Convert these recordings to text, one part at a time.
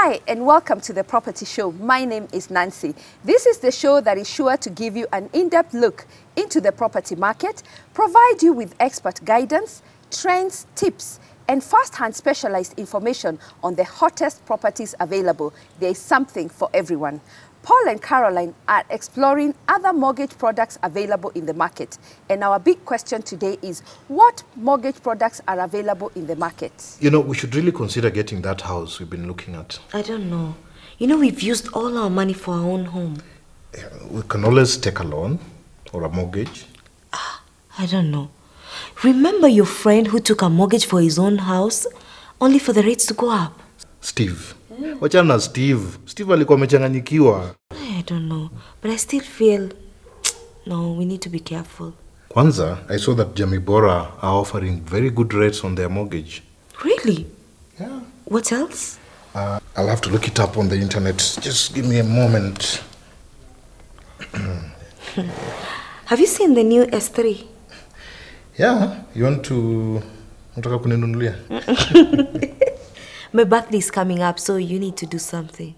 Hi and welcome to the Property Show. My name is Nancy. This is the show that is sure to give you an in-depth look into the property market, provide you with expert guidance, trends, tips, and first-hand specialized information on the hottest properties available. There is something for everyone. Paul and Caroline are exploring other mortgage products available in the market. And our big question today is, what mortgage products are available in the market? You know, we should really consider getting that house we've been looking at. I don't know. You know, we've used all our money for our own home. We can always take a loan or a mortgage. I don't know. Remember your friend who took a mortgage for his own house only for the rates to go up? Steve. Wachana Steve. Steve alikuwa amechanganyikiwa. I don't know. But I still feel, no, we need to be careful. Kwanza, I saw that Jamii Bora are offering very good rates on their mortgage. Really? Yeah. What else? I'll have to look it up on the internet. Just give me a moment. Have you seen the new S3? Yeah. You want to... Unataka kuninunulia? My birthday is coming up, so you need to do something.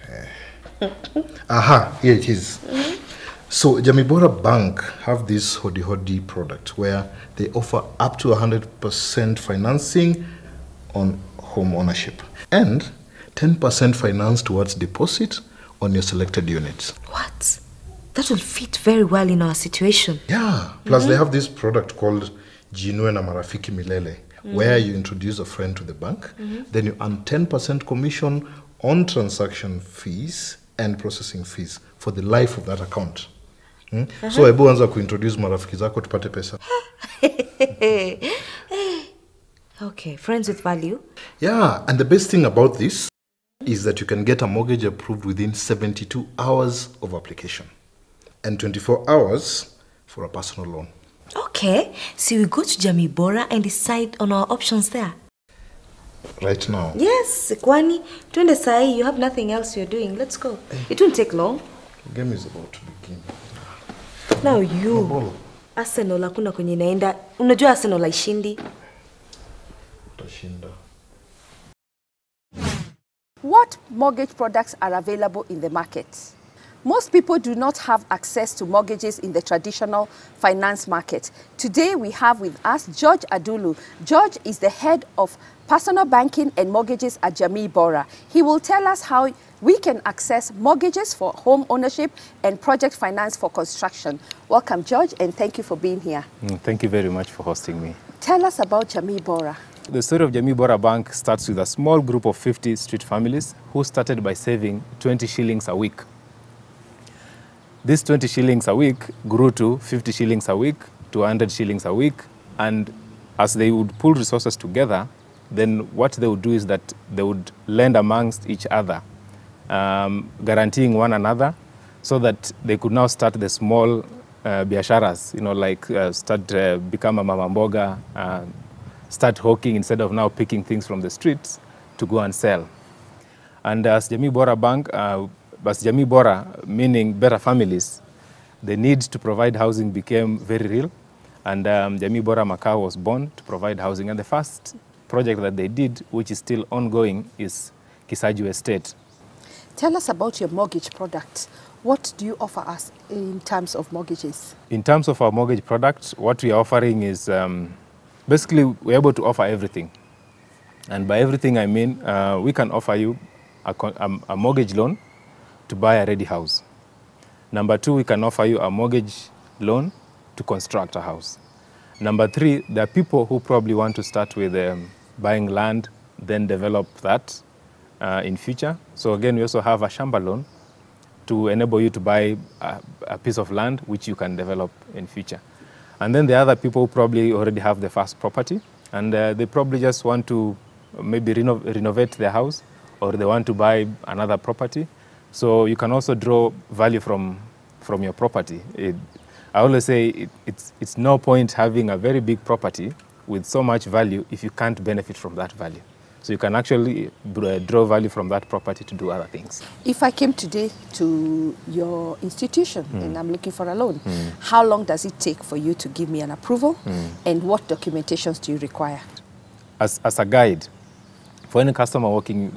Okay. Aha, here it is. So, Jamii Bora Bank have this hodi product where they offer up to 100% financing on home ownership and 10% finance towards deposit on your selected units. What? That will fit very well in our situation. Yeah. Plus, they have this product called Jinue na Marafiki Milele, where you introduce a friend to the bank, then you earn 10% commission on transaction fees and processing fees for the life of that account. So, hebu anza kuintroduce marafiki zako tupate pesa. Okay, friends with value. Yeah, and the best thing about this is that you can get a mortgage approved within 72 hours of application and 24 hours for a personal loan. Okay, so we go to Jamii Bora and decide on our options there. Right now? Yes, Kwani, tuende sahi, you have nothing else you're doing. Let's go. It won't take long. The game is about to begin. Now you, Arsenal hakuna kwenye inaenda. Unajua Arsenal haishindi. Utashinda. What mortgage products are available in the market? Most people do not have access to mortgages in the traditional finance market. Today we have with us George Adulu. George is the head of personal banking and mortgages at Jamii Bora. He will tell us how we can access mortgages for home ownership and project finance for construction. Welcome, George, and thank you for being here. Thank you very much for hosting me. Tell us about Jamii Bora. The story of Jamii Bora Bank starts with a small group of 50 street families who started by saving 20 shillings a week. This 20 shillings a week grew to 50 shillings a week, to 100 shillings a week. And as they would pull resources together, then what they would do is that they would lend amongst each other, guaranteeing one another so that they could now start the small biasharas, you know, like become a mama mboga, start hawking instead of now picking things from the streets to go and sell. And as Jamii Bora Bank, but Jamii Bora, meaning better families, the need to provide housing became very real. And Jamii Bora Macau was born to provide housing. And the first project that they did, which is still ongoing, is Kisaju Estate. Tell us about your mortgage product. What do you offer us in terms of mortgages? In terms of our mortgage product, what we are offering is basically we're able to offer everything. And by everything I mean, we can offer you a mortgage loan to buy a ready house. Number two, we can offer you a mortgage loan to construct a house. Number three, there are people who probably want to start with buying land, then develop that in future. So again, we also have a shamba loan to enable you to buy a piece of land which you can develop in future. And then the other people who probably already have the first property and they probably just want to maybe renovate their house or they want to buy another property. So you can also draw value from your property. I always say it's no point having a very big property with so much value if you can't benefit from that value. So you can actually draw value from that property to do other things. If I came today to your institution and I'm looking for a loan, how long does it take for you to give me an approval and what documentations do you require? As a guide, For any customer walking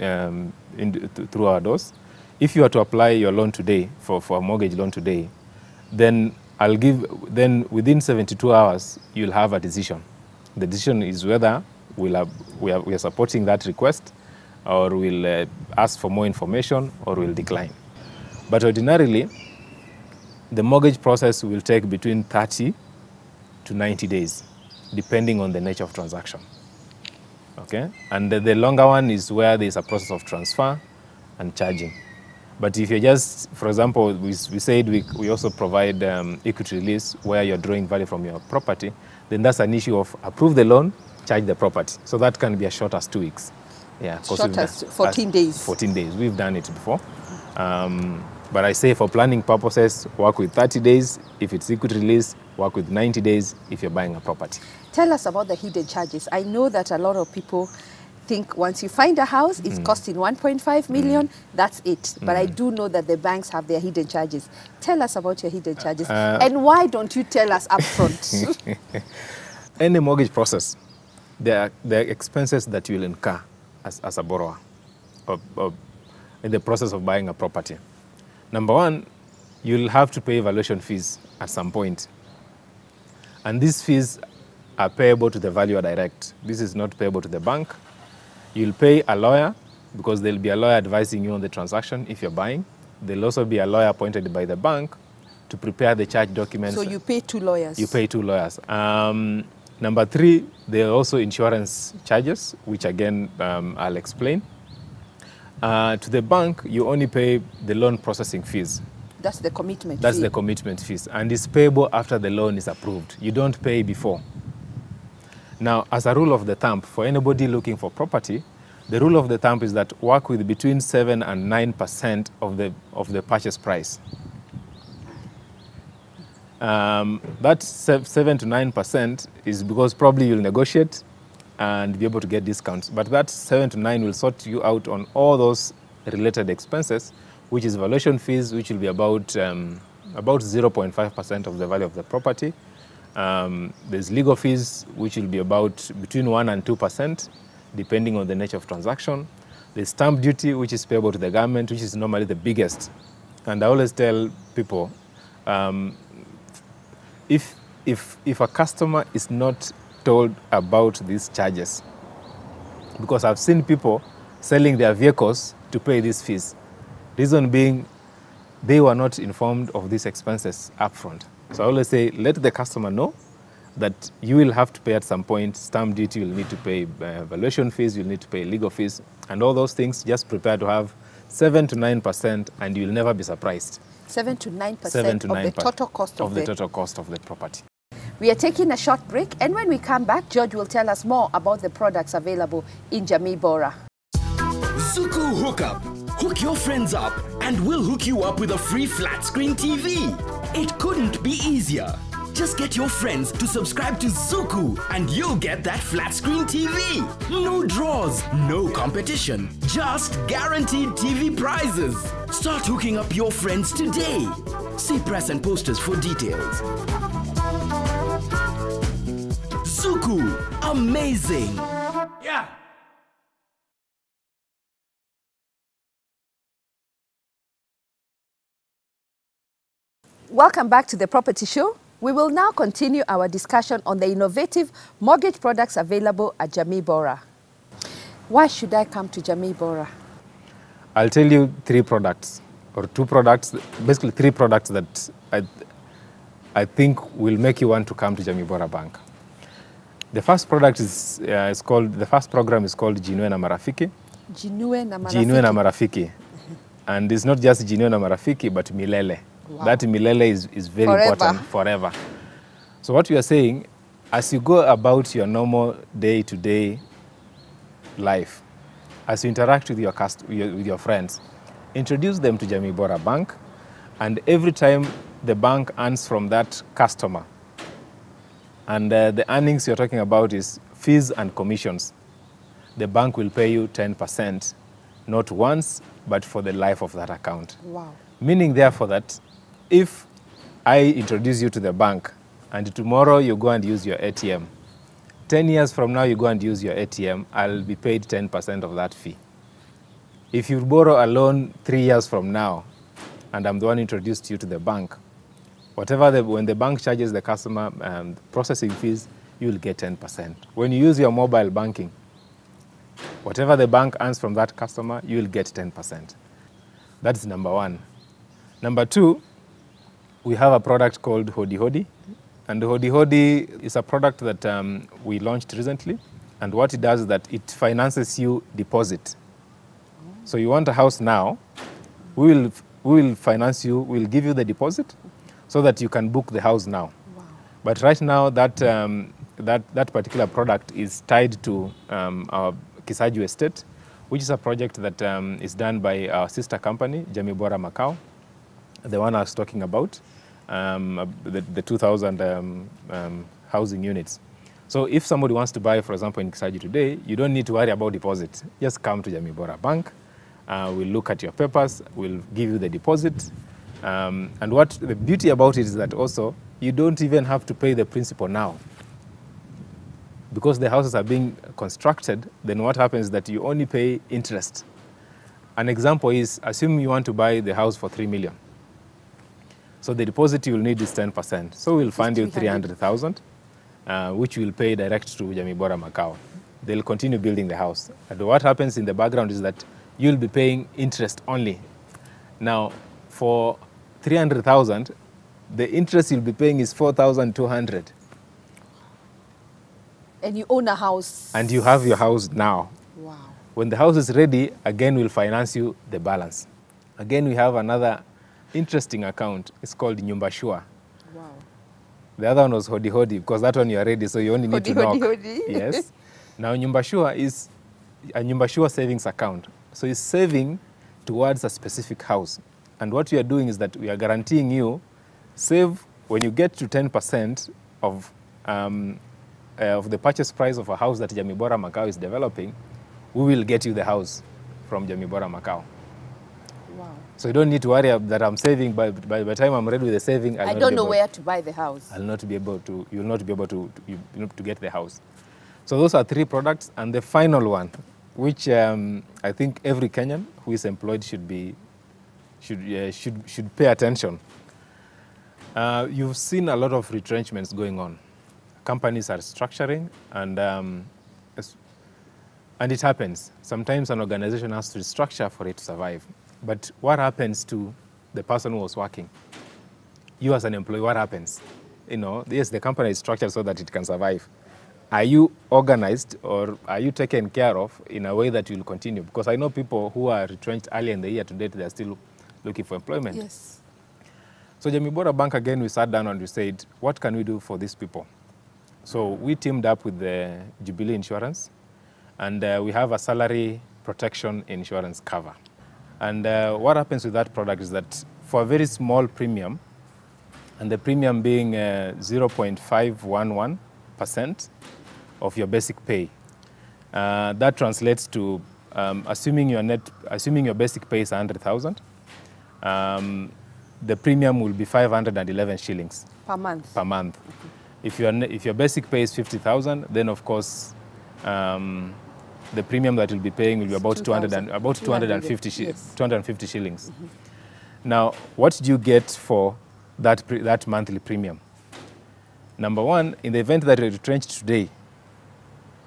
through our doors, if you are to apply your loan today, for a mortgage loan today, then within 72 hours, you'll have a decision. The decision is whether we are supporting that request, or we'll ask for more information, or we'll decline. But ordinarily, the mortgage process will take between 30 to 90 days, depending on the nature of transaction. Okay? And the longer one is where there's a process of transfer and charging. But if you're just, for example, we said we also provide equity release where you're drawing value from your property, then that's an issue of approve the loan, charge the property. So that can be as short as 2 weeks. Yeah, short as 14 days. 14 days. We've done it before. But I say for planning purposes, work with 30 days. If it's equity release, work with 90 days if you're buying a property. Tell us about the hidden charges. I know that a lot of people think once you find a house, it's costing 1.5 million, that's it. But I do know that the banks have their hidden charges. Tell us about your hidden charges. And why don't you tell us upfront? Any mortgage process, there are expenses that you will incur as a borrower or in the process of buying a property. Number one, you'll have to pay valuation fees at some point. And these fees are payable to the valuer direct. This is not payable to the bank. You'll pay a lawyer because there'll be a lawyer advising you on the transaction if you're buying. There'll also be a lawyer appointed by the bank to prepare the charge documents. So you pay 2 lawyers? You pay 2 lawyers. Number 3, there are also insurance charges, which again, I'll explain. To the bank, you only pay the loan processing fees. That's the commitment That's fee. the commitment fees. And it's payable after the loan is approved. You don't pay before. Now, as a rule of the thumb, for anybody looking for property, the rule of the thumb is that work with between 7 and 9% of the purchase price. That 7 to 9% is because probably you'll negotiate and be able to get discounts. But that 7 to 9 will sort you out on all those related expenses, which is valuation fees, which will be about 0.5% of the value of the property. There's legal fees, which will be about between 1 and 2%, depending on the nature of transaction. There's stamp duty, which is payable to the government, which is normally the biggest. And I always tell people, if a customer is not told about these charges, because I've seen people selling their vehicles to pay these fees. Reason being, they were not informed of these expenses upfront. So I always say, let the customer know that you will have to pay at some point stamp duty, you'll need to pay valuation fees, you'll need to pay legal fees, and all those things. Just prepare to have 7 to 9%, and you'll never be surprised. 7 to 9% of the total cost of the total cost of the property. We are taking a short break, and when we come back, George will tell us more about the products available in Jamii Bora. Zuku Hookup. Hook your friends up and we'll hook you up with a free flat screen TV. It couldn't be easier. Just get your friends to subscribe to Zuku and you'll get that flat screen TV. No draws, no competition, just guaranteed TV prizes. Start hooking up your friends today. See press and posters for details. Zuku, amazing. Yeah. Welcome back to the Property Show. We will now continue our discussion on the innovative mortgage products available at Jamii Bora. Why should I come to Jamii Bora? I'll tell you 3 products, or 2 products, basically 3 products that I think will make you want to come to Jamii Bora Bank. The first product the first program is called Jinue na Marafiki. Jinue na Marafiki. Jinue na Marafiki. And it's not just Jinue na Marafiki, but Milele. Wow. That Milele is very important forever. So what we are saying, as you go about your normal day-to-day life, as you interact with your friends, introduce them to Jamii Bora Bank, and every time the bank earns from that customer, and the earnings you're talking about is fees and commissions, the bank will pay you 10%, not once, but for the life of that account. Wow. Meaning, therefore, that if I introduce you to the bank and tomorrow you go and use your ATM 10 years from now, you go and use your ATM, I'll be paid 10% of that fee. If you borrow a loan 3 years from now, and I'm the one who introduced you to the bank, when the bank charges the customer processing fees, you will get 10%. When you use your mobile banking, whatever the bank earns from that customer, you will get 10%. That's number one. Number two, we have a product called Hodi Hodi. And Hodi Hodi is a product that we launched recently. And what it does is that it finances you deposit. So you want a house now, we will finance you, we'll give you the deposit so that you can book the house now. Wow. But right now, that particular product is tied to our Kisaju Estate, which is a project that is done by our sister company, Jamii Bora Macau, the one I was talking about, the 2,000 housing units. So if somebody wants to buy, for example, in Kisaju today, you don't need to worry about deposit. Just come to Jamii Bora Bank. We'll look at your papers. We'll give you the deposit. And what the beauty about it is that also you don't even have to pay the principal now. Because the houses are being constructed, then what happens is that you only pay interest. An example is, assume you want to buy the house for 3 million. So the deposit you will need is 10%. So we'll find you 300,000, which will pay direct to Jamii Bora Macau. They'll continue building the house. And what happens in the background is that you'll be paying interest only. Now, for 300,000, the interest you'll be paying is 4,200. And you own a house. And you have your house now. Wow. When the house is ready, again, we'll finance you the balance. Again, we have another interesting account. It's called Nyumba Shua. Wow. The other one was Hodi Hodi, because that one you are ready, so you only need to knock. Hodi. Yes. Now, Nyumba Shua is a Nyumba Shua savings account. So it's saving towards a specific house. And what we are doing is that we are guaranteeing you, save when you get to 10% of the purchase price of a house that Jamii Bora Macau is developing, we will get you the house from Jamii Bora Macau. Wow. So you don't need to worry that I'm saving. By the time I'm ready with the saving, I don't know where to buy the house. I'll not be able to. You'll not be able to get the house. So those are 3 products, and the final one, which I think every Kenyan who is employed should pay attention. You've seen a lot of retrenchments going on. Companies are structuring, and it happens. Sometimes an organization has to restructure for it to survive. But what happens to the person who was working? You as an employee, what happens? Yes, the company is structured so that it can survive. Are you organized, or are you taken care of in a way that you'll continue? Because I know people who are retrenched earlier in the year to date, they're still looking for employment. Yes. So Jamii Bora Bank, again, we sat down and we said, what can we do for these people? So we teamed up with the Jubilee Insurance, and we have a salary protection insurance cover. And what happens with that product is that for a very small premium, and the premium being 0.511% of your basic pay, that translates to, assuming your basic pay is 100,000, the premium will be 511 shillings Per month. per month. If your basic pay is 50,000, then of course the premium that you'll be paying will be about 250 shillings. Mm-hmm. Now, what do you get for that monthly premium? Number one, in the event that you're retrenched today,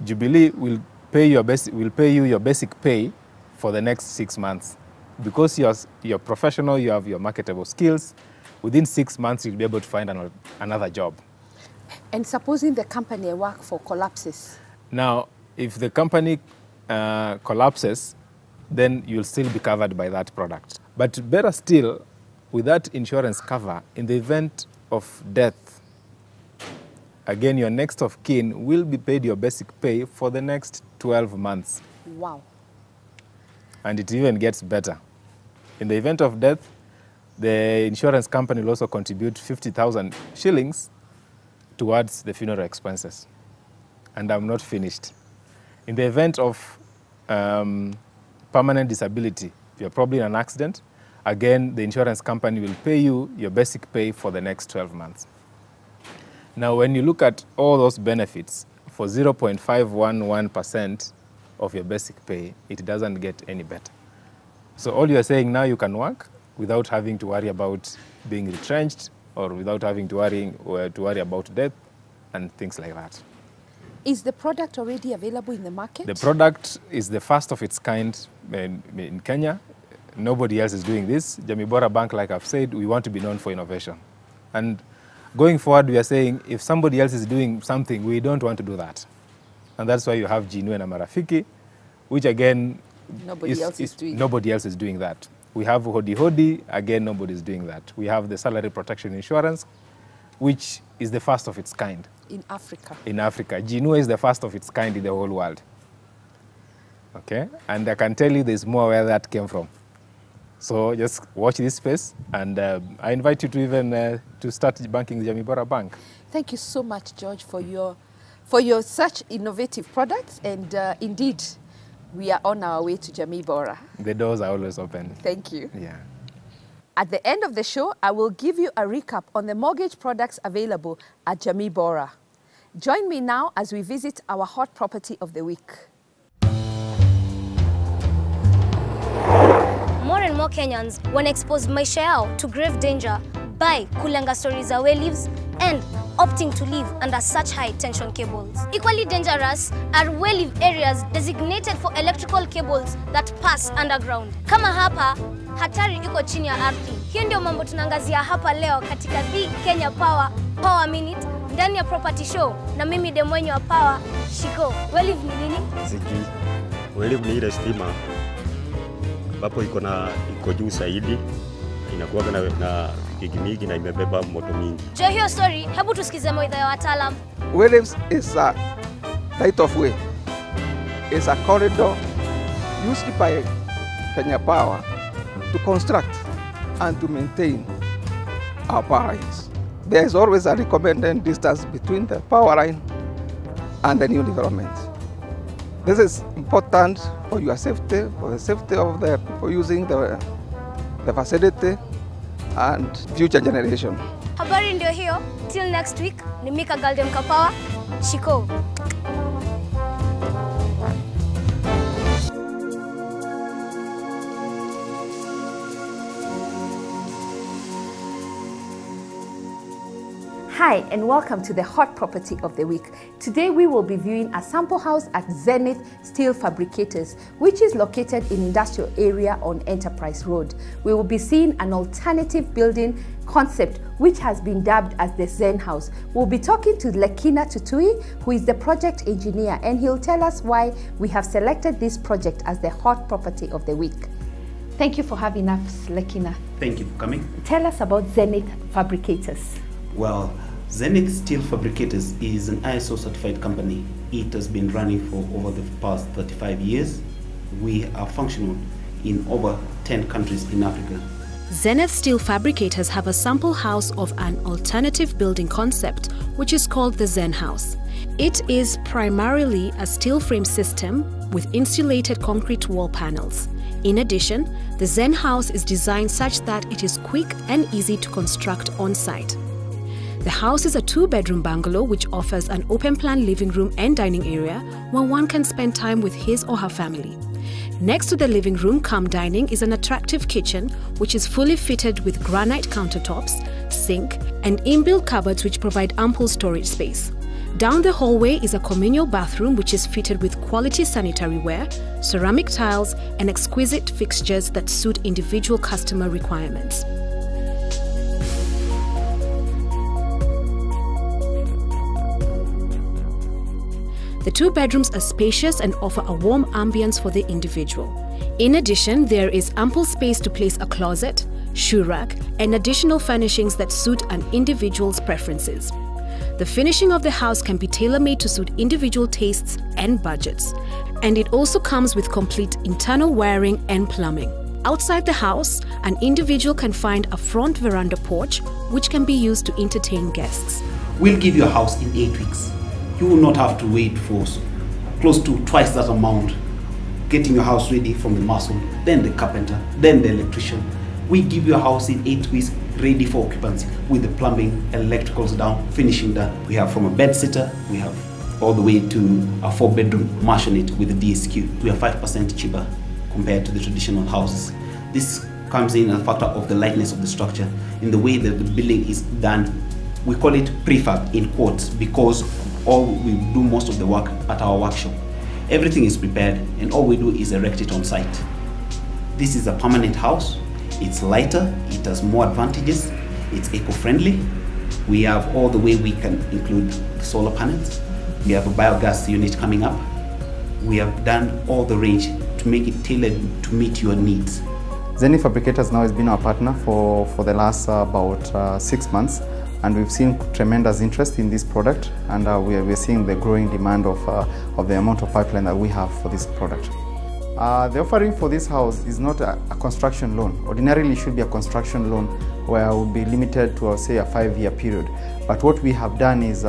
Jubilee will pay you your basic pay for the next 6 months. Because you're professional, you have your marketable skills, within 6 months you'll be able to find another job. And supposing the company I work for collapses? Now, if the company collapses, then you'll still be covered by that product. But better still, with that insurance cover, in the event of death, again, your next of kin will be paid your basic pay for the next 12 months. Wow. And it even gets better. In the event of death, the insurance company will also contribute 50,000 shillings towards the funeral expenses. And I'm not finished. In the event of permanent disability, if you're probably in an accident, again, the insurance company will pay you your basic pay for the next 12 months. Now, when you look at all those benefits, for 0.511% of your basic pay, it doesn't get any better. So all you are saying now, you can work without having to worry about being retrenched or without having to worry about death and things like that. Is the product already available in the market? The product is the first of its kind in Kenya. Nobody else is doing this. Jamii Bora Bank, like I've said, we want to be known for innovation. And going forward, we are saying if somebody else is doing something, we don't want to do that. And that's why you have Jinue na Marafiki, which again, nobody else is doing that. We have Hodi Hodi, again, nobody is doing that. We have the salary protection insurance, which is the first of its kind. In Africa. In Africa. Jinue is the first of its kind in the whole world. Okay? And I can tell you there's more where that came from. So just watch this space, and I invite you to even to start banking the Jamii Bora Bank. Thank you so much, George, for your such innovative products, and indeed, we are on our way to Jamii Bora. The doors are always open. Thank you. Yeah. At the end of the show, I will give you a recap on the mortgage products available at Jamii Bora. Join me now as we visit our hot property of the week. More and more Kenyans want to expose maisha yao to grave danger by kulanga stories away lives and opting to live under such high tension cables. Equally dangerous are well-live areas designated for electrical cables that pass underground. Kama hapa, hatari iko chini ya ardhi. Hiyo ndio mambo tunaangazia hapa leo katika The Kenya Power Minute ndani ya Property Show, na mimi demwenye wa Power, Shiko. Well-live ni nini? Sijui. Well-live ni ile stima ambapo iko juu zaidi, inakuwa na kigimigi na imebeba moto mingi. Jo hiyo story, hebu tusikize mawaidha ya wataalam. Well-live is a right of way. It's a corridor used by Kenya Power to construct and to maintain our power lines. There is always a recommended distance between the power line and the new development. This is important for your safety, for the safety of the people using the facility and future generation. Habari ndio hiyo. Till next week, ni Mika Galdem Kapawa, Shiko. Hi, and welcome to the hot property of the week. Today we will be viewing a sample house at Zenith Steel Fabricators, which is located in industrial area on Enterprise Road. We will be seeing an alternative building concept which has been dubbed as the Zen House. We'll be talking to Lekina Tutui, who is the project engineer, and he'll tell us why we have selected this project as the hot property of the week. Thank you for having us, Lekina. Thank you for coming. Tell us about Zenith Fabricators. Well, Zenith Steel Fabricators is an ISO certified company. It has been running for over the past 35 years. We are functional in over 10 countries in Africa. Zenith Steel Fabricators have a sample house of an alternative building concept, which is called the Zen House. It is primarily a steel frame system with insulated concrete wall panels. In addition, the Zen House is designed such that it is quick and easy to construct on-site. The house is a two-bedroom bungalow which offers an open-plan living room and dining area where one can spend time with his or her family. Next to the living room cum dining is an attractive kitchen which is fully fitted with granite countertops, sink, and inbuilt cupboards which provide ample storage space. Down the hallway is a communal bathroom which is fitted with quality sanitary ware, ceramic tiles, and exquisite fixtures that suit individual customer requirements. The two bedrooms are spacious and offer a warm ambience for the individual. In addition, there is ample space to place a closet, shoe rack, and additional furnishings that suit an individual's preferences. The finishing of the house can be tailor-made to suit individual tastes and budgets. And it also comes with complete internal wiring and plumbing. Outside the house, an individual can find a front veranda porch which can be used to entertain guests. We'll give you a house in 8 weeks. You will not have to wait for close to twice that amount getting your house ready, from the mason, then the carpenter, then the electrician. We give you a house in 8 weeks ready for occupancy with the plumbing, electricals down, finishing done. We have from a bed sitter, we have all the way to a 4-bedroom mansionette with the DSQ. We are 5% cheaper compared to the traditional houses. This comes in as a factor of the lightness of the structure, in the way that the building is done. We call it prefab in quotes because we do most of the work at our workshop. Everything is prepared and all we do is erect it on site. This is a permanent house. It's lighter, it has more advantages, it's eco-friendly. We have all the way we can include solar panels. We have a biogas unit coming up. We have done all the range to make it tailored to meet your needs. Jamii Fabricators now has been our partner for the last about 6 months, and we've seen tremendous interest in this product, and we're seeing the growing demand of the amount of pipeline that we have for this product. The offering for this house is not a construction loan. Ordinarily it should be a construction loan where it will be limited to, say, a 5-year period. But what we have done is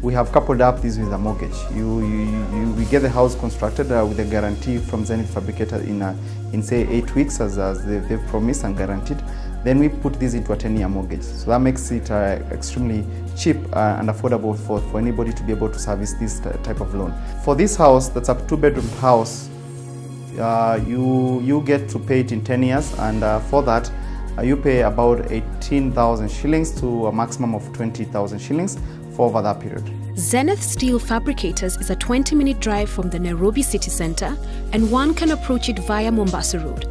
we have coupled up this with a mortgage. We get the house constructed with a guarantee from Jamii Fabricator in say 8 weeks as they've promised and guaranteed. Then we put this into a 10-year mortgage. So that makes it extremely cheap and affordable for anybody to be able to service this type of loan. For this house, that's a 2-bedroom house, you get to pay it in 10 years, and for that you pay about 18,000 shillings to a maximum of 20,000 shillings for over that period. Zenith Steel Fabricators is a 20-minute drive from the Nairobi city centre, and one can approach it via Mombasa Road.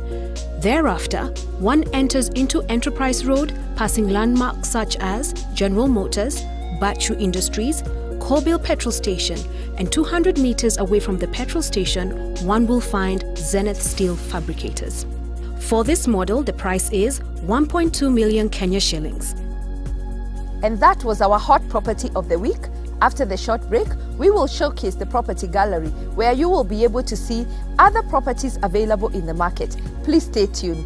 Thereafter, one enters into Enterprise Road, passing landmarks such as General Motors, Bachu Industries, Corbill Petrol Station, and 200 meters away from the petrol station, one will find Zenith Steel Fabricators. For this model, the price is 1.2 million Kenya shillings. And that was our hot property of the week. After the short break, we will showcase the property gallery where you will be able to see other properties available in the market. Please stay tuned.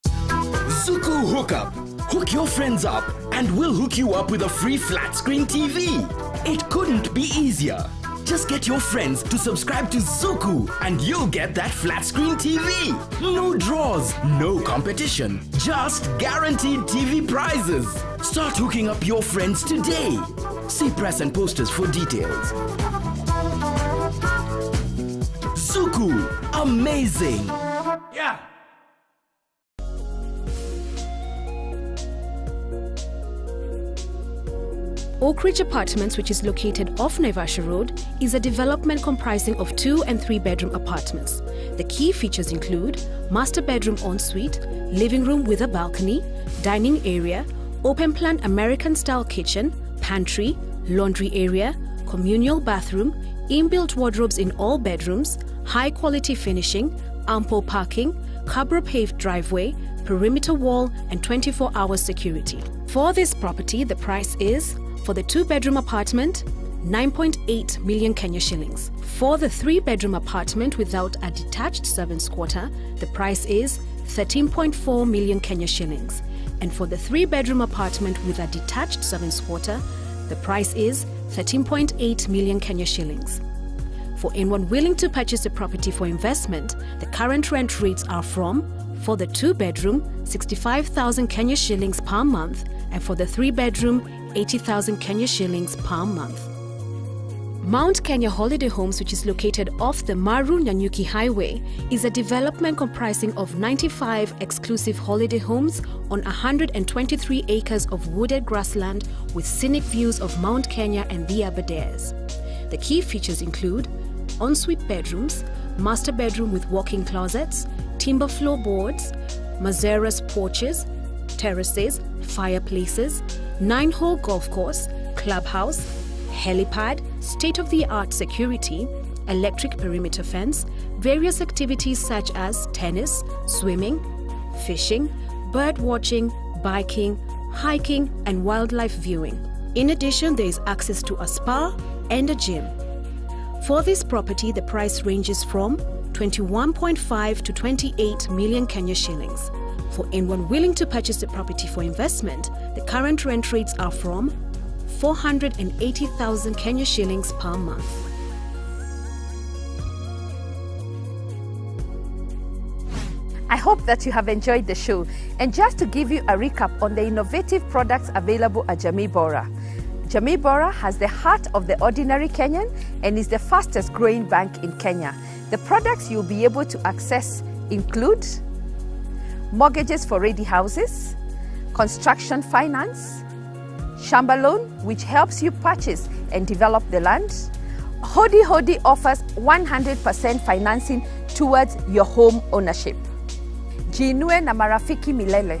Zuku Hookup. Hook your friends up and we'll hook you up with a free flat screen TV. It couldn't be easier. Just get your friends to subscribe to Zuku and you'll get that flat screen TV. No draws, no competition, just guaranteed TV prizes. Start hooking up your friends today. See press and posters for details. Zuku, amazing. Yeah. Oak Ridge Apartments, which is located off Naivasha Road, is a development comprising of 2- and 3-bedroom apartments. The key features include master bedroom ensuite, living room with a balcony, dining area, open-plan American-style kitchen, pantry, laundry area, communal bathroom, inbuilt wardrobes in all bedrooms, high-quality finishing, ample parking, Cabro-paved driveway, perimeter wall, and 24-hour security. For this property, the price is, for the 2-bedroom apartment, 9.8 million Kenya shillings. For the 3-bedroom apartment without a detached servants' quarter, the price is 13.4 million Kenya shillings. And for the 3-bedroom apartment with a detached servants' quarter, the price is 13.8 million Kenya shillings. For anyone willing to purchase a property for investment, the current rent rates are from, for the 2-bedroom, 65,000 Kenya shillings per month, and for the 3-bedroom, 80,000 Kenya shillings per month. Mount Kenya Holiday Homes, which is located off the Maru-Nyanyuki Highway, is a development comprising of 95 exclusive holiday homes on 123 acres of wooded grassland with scenic views of Mount Kenya and the Aberdares. The key features include ensuite bedrooms, master bedroom with walk-in closets, timber floorboards, Mazeras porches, terraces, fireplaces, 9-hole golf course, clubhouse, helipad, state-of-the-art security, electric perimeter fence, various activities such as tennis, swimming, fishing, bird watching, biking, hiking, and wildlife viewing. In addition, there is access to a spa and a gym. For this property, the price ranges from 21.5 to 28 million Kenya shillings. For anyone willing to purchase the property for investment, the current rent rates are from 480,000 Kenya shillings per month. I hope that you have enjoyed the show. And just to give you a recap on the innovative products available at Jamii Bora. Jamii Bora has the heart of the ordinary Kenyan and is the fastest growing bank in Kenya. The products you'll be able to access include mortgages for ready houses, construction finance, Shamba loan, which helps you purchase and develop the land. Hodi offers 100% financing towards your home ownership. Jinue na marafiki milele.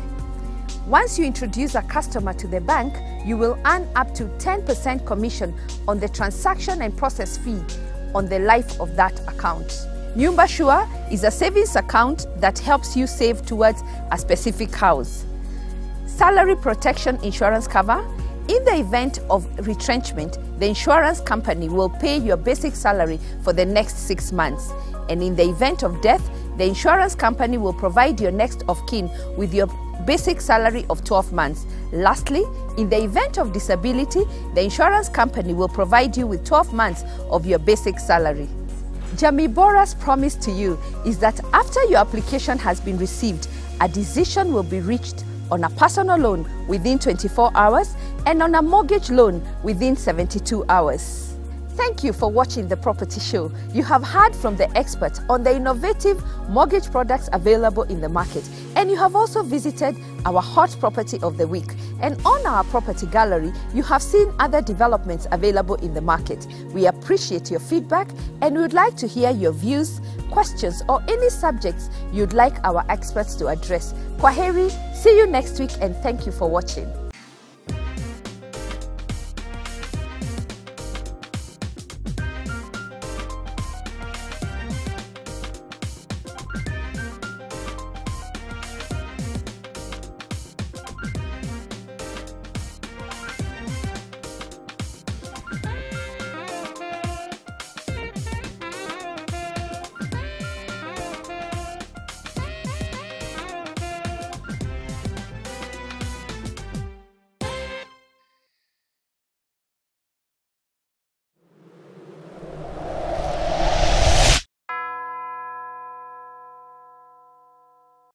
Once you introduce a customer to the bank, you will earn up to 10% commission on the transaction and process fee on the life of that account. Nyumba Shua is a savings account that helps you save towards a specific house. Salary protection insurance cover. In the event of retrenchment, the insurance company will pay your basic salary for the next 6 months. And in the event of death, the insurance company will provide your next of kin with your basic salary of 12 months. Lastly, in the event of disability, the insurance company will provide you with 12 months of your basic salary. Jamii Bora's promise to you is that after your application has been received, a decision will be reached on a personal loan within 24 hours and on a mortgage loan within 72 hours. Thank you for watching the Property Show. You have heard from the expert on the innovative mortgage products available in the market, and you have also visited our hot property of the week. And on our property gallery, you have seen other developments available in the market. We appreciate your feedback and we would like to hear your views, questions, or any subjects you'd like our experts to address. Kwaheri, see you next week, and thank you for watching.